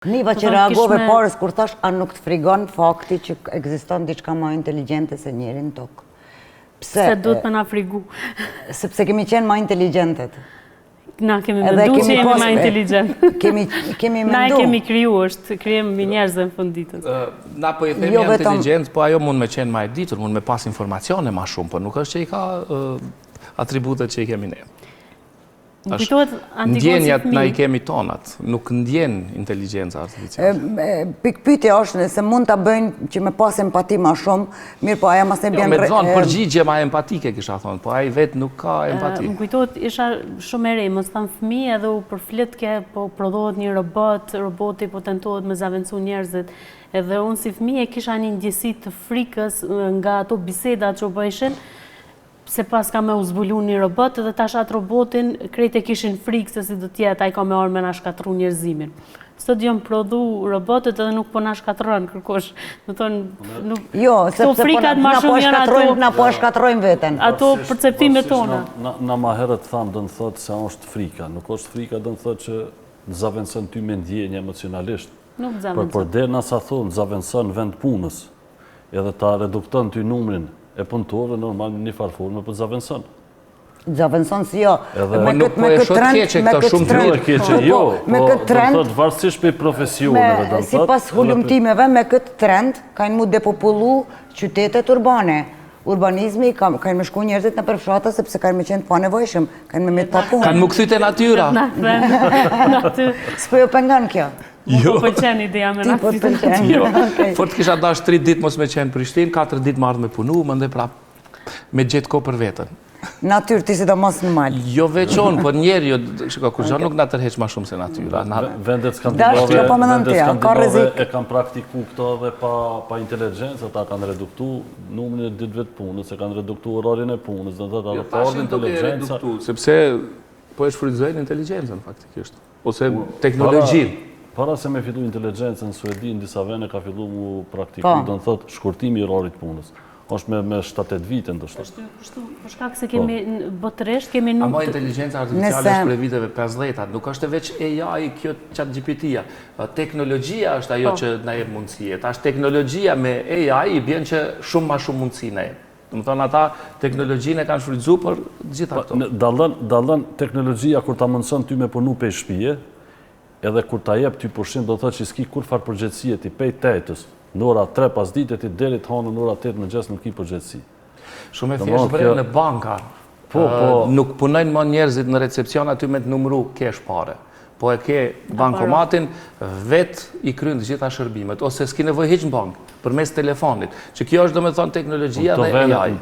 Niva që reagove parës kur thash, a nuk të frigon fakti që ekziston diçka më inteligjente se njeri në tokë? Pse duhet me na frigu? Sepse kemi qenë më inteligentet. Na kemi mendu që jemi më inteligent. Kemi mendu. Na e kemi kriju, krijemi njerëzve në fund ditës. Na po i themi inteligent, po ajo mund me qenë më e ditur, mund me pas informacione më shumë, po nuk është që i ka atributet që i kemi ne. Ndjenjat na i kemi tonat, nuk ndjen inteligenca artificiale. Pikpyetja është nëse mund ta bëjnë që me pas empati më shumë, mirë po aja mas ne bjen... Me zonë përgjigje ma empatike, kisha thonë, po ai vetë nuk ka empati. Më kujtohet, isha shumë e re, mos thamë fëmijë edhe u përflitke, po prodhohet një roboti po tentohet me zaventu njerëzit. Edhe unë si fëmijë kisha një ndjesi të frikës nga ato bisedat që u bëjshin, se pas ka me u zbulu një robot edhe tash atë robotin krejt e kishin frikë se si do tjetë, a i ka me orë me na shkatru njerëzimin. Sot jom prodhu robotet edhe nuk po na shkatron kërkosh. Në tonë, jo, sepse na po shkatrojnë veten. Ato perceptimet tona. Na ma herët thamë dënë thotë se është frika. Nuk është frika dënë thotë që në zavendësën ty me ndjenjë emocionalisht. Nuk zavendësën. Por der nësa thonë zavendësën vend punës edhe ta redukton ty numrin e punëtore, normal një farforme për zavendësën. Zavendësën si jo. Me këtë trend, varësisht për profesioneve. Si pas hulumtimeve, me këtë trend, kanë mu depopullu qytetet urbane. Urbanizmi, kanë me shku njerëzit në përfshata, sepse kanë me qenë pa nevojshëm, kanë me metë pa punë. Kanë më këthyte natyra. S'po jo pengan kjo. Më po pëlqen ideja me natyra. Jo, fort kisha dash 3 ditë mos me qenë Prishtinë, 4 ditë më ardhë me punu, më ndë prap me gjetë ko për vetën. Natyrë ti si do mos në malë. Jo veçon, për njerë, kur gjo nuk nga tërheq ma shumë se natyra. Vendet skandinave e kanë praktiku këto dhe pa inteligencë, ata kanë reduktu numrin e ditëve të punës, e kanë reduktu orarin e punës, dhe dhe dhe parë inteligenca. Sepse po e shfrytëzojnë inteligencën faktikisht, ose teknologjinë. Para se me fillu inteligencën në Suedi, në disa vene ka fillu mu praktiku, dhe në thotë shkurtimi i orarit punës. është me 7-8 vite ndështë. Për shkak se kemi botërisht, kemi nuk... Ama inteligenca artificiale është për viteve 50-a, nuk është veç AI kjo ChatGPT-a. Teknologjia është ajo që na jep mundësie. Tash teknologjia me AI i bjen që shumë ma shumë mundësi na jep. Më thonë ata teknologjinë e kanë shfrytzu për gjitha këto. Dallën teknologjia kur ta mundëson ty me punu pej shpije, edhe kur ta jep ty pushim do të thotë që s'ki kur farë përgjithësie ti pej tetës, në ora 3 pas dite ti deri të hanë në ora 8 në gjesë nuk ki përgjithësi. Shumë e thjeshtë për në banka. Nuk punojnë më njerëzit në recepcion aty me të numru kesh pare. Po e ke bankomatin, vetë i krynë të gjitha shërbimet, ose s'ki nevoj heq në bankë, për mes telefonit. Që kjo është do me thonë teknologjia dhe AI.